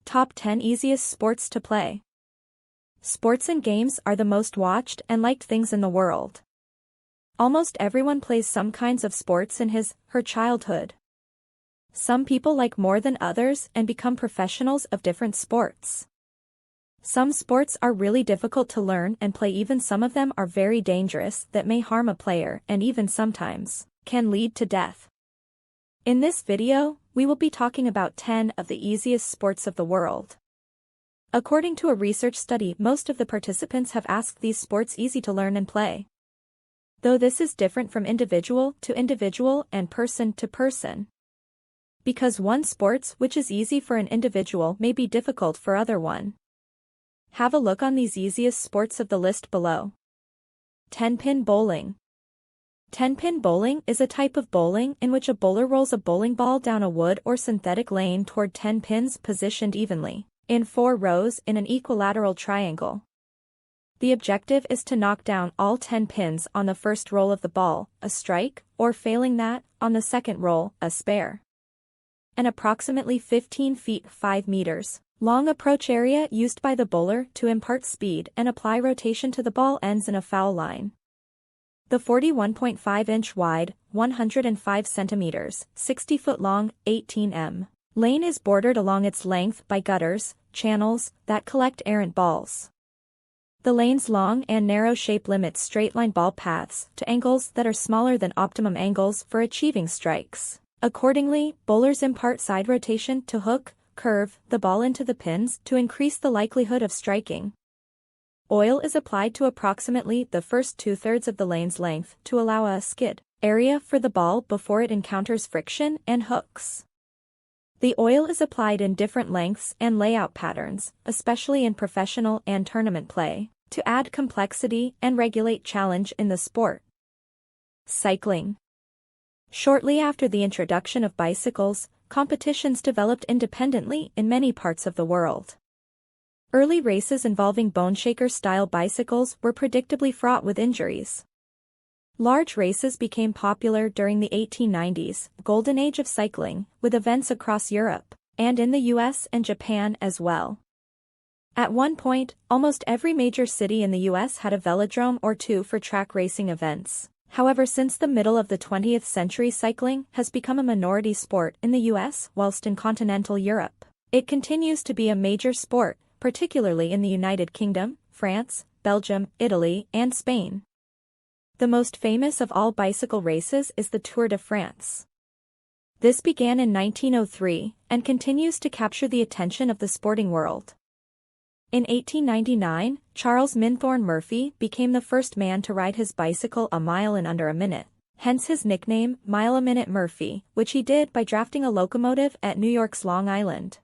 Top 10 Easiest Sports to Play. Sports and games are the most watched and liked things in the world. Almost everyone plays some kinds of sports in her childhood. Some people like more than others and become professionals of different sports. Some sports are really difficult to learn and play, even some of them are very dangerous that may harm a player and even sometimes can lead to death. In this video, we will be talking about 10 of the easiest sports of the world. According to a research study, most of the participants have asked these sports easy to learn and play. Though this is different from individual to individual and person to person. Because one sports which is easy for an individual may be difficult for other one. Have a look on these easiest sports of the list below. 10-pin bowling. 10-pin bowling is a type of bowling in which a bowler rolls a bowling ball down a wood or synthetic lane toward 10 pins positioned evenly, in 4 rows in an equilateral triangle. The objective is to knock down all 10 pins on the first roll of the ball, a strike, or failing that, on the second roll, a spare. An approximately 15 feet 5 meters long approach area used by the bowler to impart speed and apply rotation to the ball ends in a foul line. The 41.5-inch wide, 105 centimeters, 60 foot long, 18 m. lane is bordered along its length by gutters, channels, that collect errant balls. The lane's long and narrow shape limits straight-line ball paths to angles that are smaller than optimum angles for achieving strikes. Accordingly, bowlers impart side rotation to hook, curve, the ball into the pins to increase the likelihood of striking. Oil is applied to approximately the first 2/3 of the lane's length to allow a skid area for the ball before it encounters friction and hooks. The oil is applied in different lengths and layout patterns, especially in professional and tournament play, to add complexity and regulate challenge in the sport. Cycling. Shortly after the introduction of bicycles, competitions developed independently in many parts of the world. Early races involving boneshaker-style bicycles were predictably fraught with injuries. Large races became popular during the 1890s, golden age of cycling, with events across Europe, and in the US and Japan as well. At one point, almost every major city in the US had a velodrome or two for track racing events. However, since the middle of the 20th century, cycling has become a minority sport in the US, whilst in continental Europe, it continues to be a major sport, particularly in the United Kingdom, France, Belgium, Italy, and Spain. The most famous of all bicycle races is the Tour de France. This began in 1903, and continues to capture the attention of the sporting world. In 1899, Charles Minthorne Murphy became the first man to ride his bicycle a mile in under a minute, hence his nickname, Mile-a-Minute Murphy, which he did by drafting a locomotive at New York's Long Island.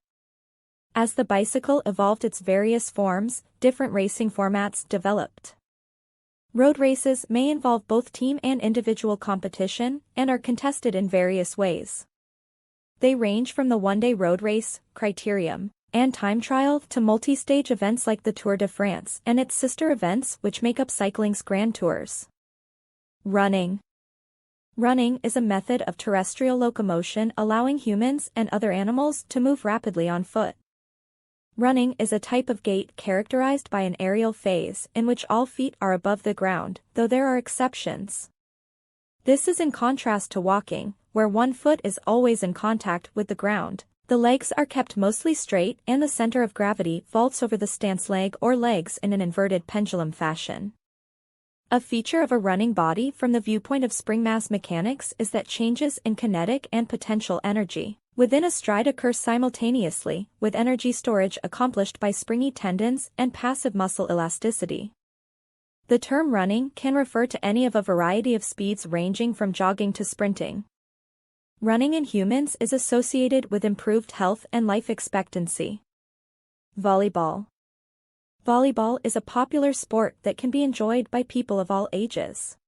As the bicycle evolved its various forms, different racing formats developed. Road races may involve both team and individual competition, and are contested in various ways. They range from the one-day road race, criterium, and time trial to multi-stage events like the Tour de France and its sister events which make up cycling's grand tours. Running. Running is a method of terrestrial locomotion allowing humans and other animals to move rapidly on foot. Running is a type of gait characterized by an aerial phase in which all feet are above the ground, though there are exceptions. This is in contrast to walking, where one foot is always in contact with the ground. The legs are kept mostly straight and the center of gravity vaults over the stance leg or legs in an inverted pendulum fashion. A feature of a running body from the viewpoint of spring mass mechanics is that changes in kinetic and potential energy within a stride occur simultaneously, with energy storage accomplished by springy tendons and passive muscle elasticity. The term running can refer to any of a variety of speeds ranging from jogging to sprinting. Running in humans is associated with improved health and life expectancy. Volleyball. Volleyball is a popular sport that can be enjoyed by people of all ages.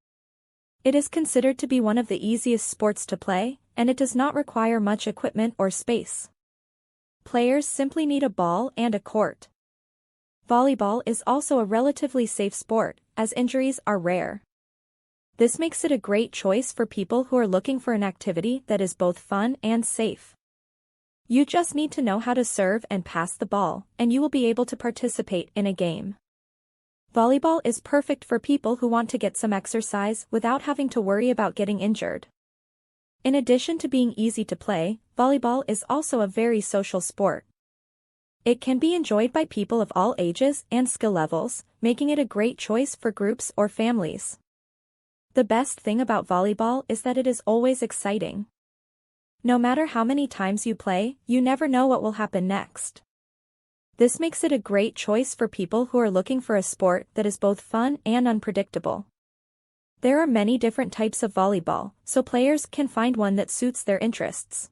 It is considered to be one of the easiest sports to play, and it does not require much equipment or space. Players simply need a ball and a court. Volleyball is also a relatively safe sport, as injuries are rare. This makes it a great choice for people who are looking for an activity that is both fun and safe. You just need to know how to serve and pass the ball, and you will be able to participate in a game. Volleyball is perfect for people who want to get some exercise without having to worry about getting injured. In addition to being easy to play, volleyball is also a very social sport. It can be enjoyed by people of all ages and skill levels, making it a great choice for groups or families. The best thing about volleyball is that it is always exciting. No matter how many times you play, you never know what will happen next. This makes it a great choice for people who are looking for a sport that is both fun and unpredictable. There are many different types of volleyball, so players can find one that suits their interests.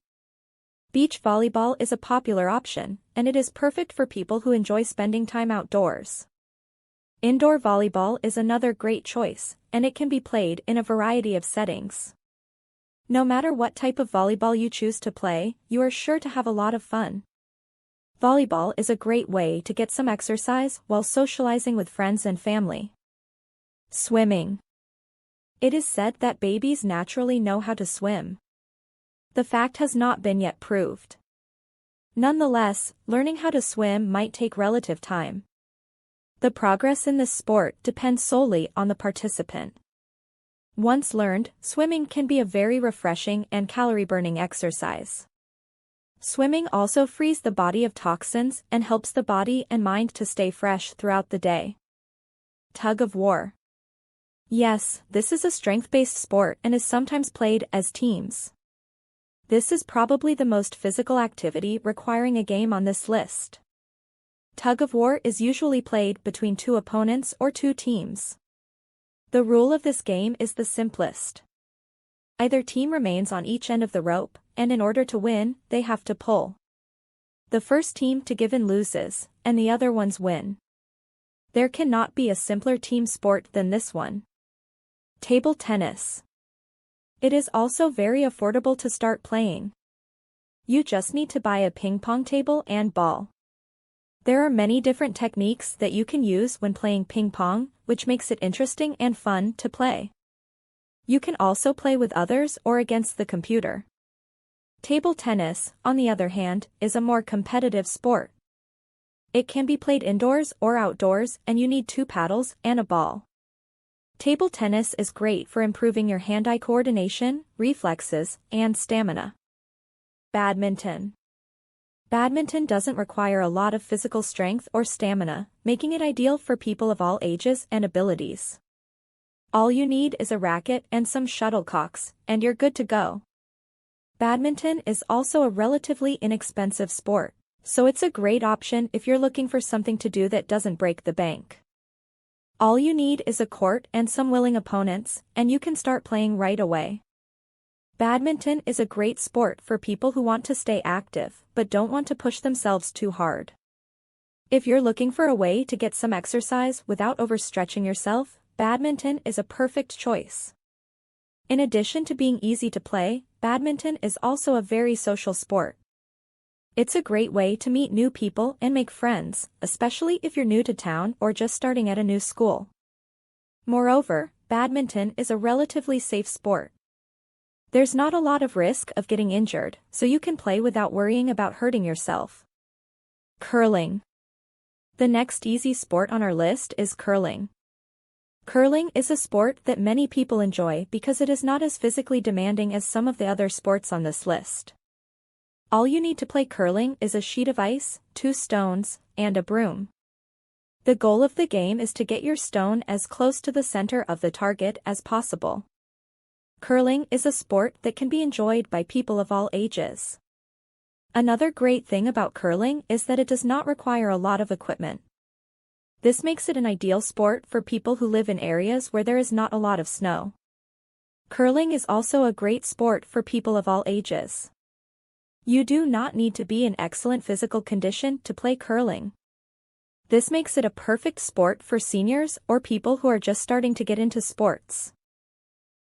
Beach volleyball is a popular option, and it is perfect for people who enjoy spending time outdoors. Indoor volleyball is another great choice, and it can be played in a variety of settings. No matter what type of volleyball you choose to play, you are sure to have a lot of fun. Volleyball is a great way to get some exercise while socializing with friends and family. Swimming. It is said that babies naturally know how to swim. The fact has not been yet proved. Nonetheless, learning how to swim might take relative time. The progress in this sport depends solely on the participant. Once learned, swimming can be a very refreshing and calorie-burning exercise. Swimming also frees the body of toxins and helps the body and mind to stay fresh throughout the day. Tug of war. Yes, this is a strength-based sport and is sometimes played as teams. This is probably the most physical activity requiring a game on this list. Tug of war is usually played between two opponents or two teams. The rule of this game is the simplest. Either team remains on each end of the rope, and in order to win, they have to pull. The first team to give in loses, and the other ones win. There cannot be a simpler team sport than this one. Table tennis. It is also very affordable to start playing. You just need to buy a ping pong table and ball. There are many different techniques that you can use when playing ping pong, which makes it interesting and fun to play. You can also play with others or against the computer. Table tennis, on the other hand, is a more competitive sport. It can be played indoors or outdoors, and you need two paddles and a ball. Table tennis is great for improving your hand-eye coordination, reflexes, and stamina. Badminton. Badminton doesn't require a lot of physical strength or stamina, making it ideal for people of all ages and abilities. All you need is a racket and some shuttlecocks, and you're good to go. Badminton is also a relatively inexpensive sport, so it's a great option if you're looking for something to do that doesn't break the bank. All you need is a court and some willing opponents, and you can start playing right away. Badminton is a great sport for people who want to stay active, but don't want to push themselves too hard. If you're looking for a way to get some exercise without overstretching yourself, badminton is a perfect choice. In addition to being easy to play, badminton is also a very social sport. It's a great way to meet new people and make friends, especially if you're new to town or just starting at a new school. Moreover, badminton is a relatively safe sport. There's not a lot of risk of getting injured, so you can play without worrying about hurting yourself. Curling. The next easy sport on our list is curling. Curling is a sport that many people enjoy because it is not as physically demanding as some of the other sports on this list. All you need to play curling is a sheet of ice, 2 stones, and a broom. The goal of the game is to get your stone as close to the center of the target as possible. Curling is a sport that can be enjoyed by people of all ages. Another great thing about curling is that it does not require a lot of equipment. This makes it an ideal sport for people who live in areas where there is not a lot of snow. Curling is also a great sport for people of all ages. You do not need to be in excellent physical condition to play curling. This makes it a perfect sport for seniors or people who are just starting to get into sports.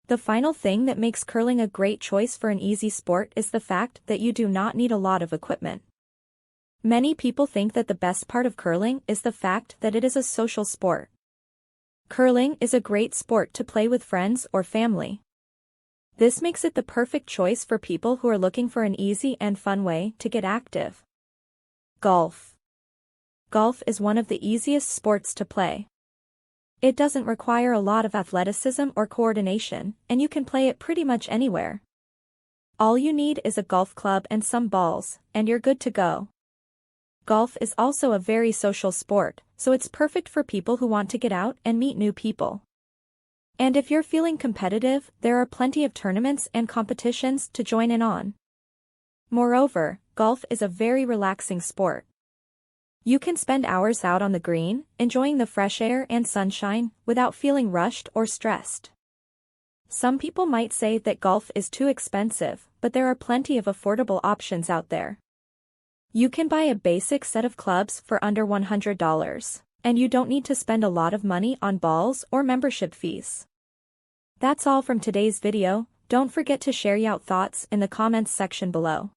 The final thing that makes curling a great choice for an easy sport is the fact that you do not need a lot of equipment. Many people think that the best part of curling is the fact that it is a social sport. Curling is a great sport to play with friends or family. This makes it the perfect choice for people who are looking for an easy and fun way to get active. Golf. Golf is one of the easiest sports to play. It doesn't require a lot of athleticism or coordination, and you can play it pretty much anywhere. All you need is a golf club and some balls, and you're good to go. Golf is also a very social sport, so it's perfect for people who want to get out and meet new people. And if you're feeling competitive, there are plenty of tournaments and competitions to join in on. Moreover, golf is a very relaxing sport. You can spend hours out on the green, enjoying the fresh air and sunshine, without feeling rushed or stressed. Some people might say that golf is too expensive, but there are plenty of affordable options out there. You can buy a basic set of clubs for under $100, and you don't need to spend a lot of money on balls or membership fees. That's all from today's video. Don't forget to share your thoughts in the comments section below.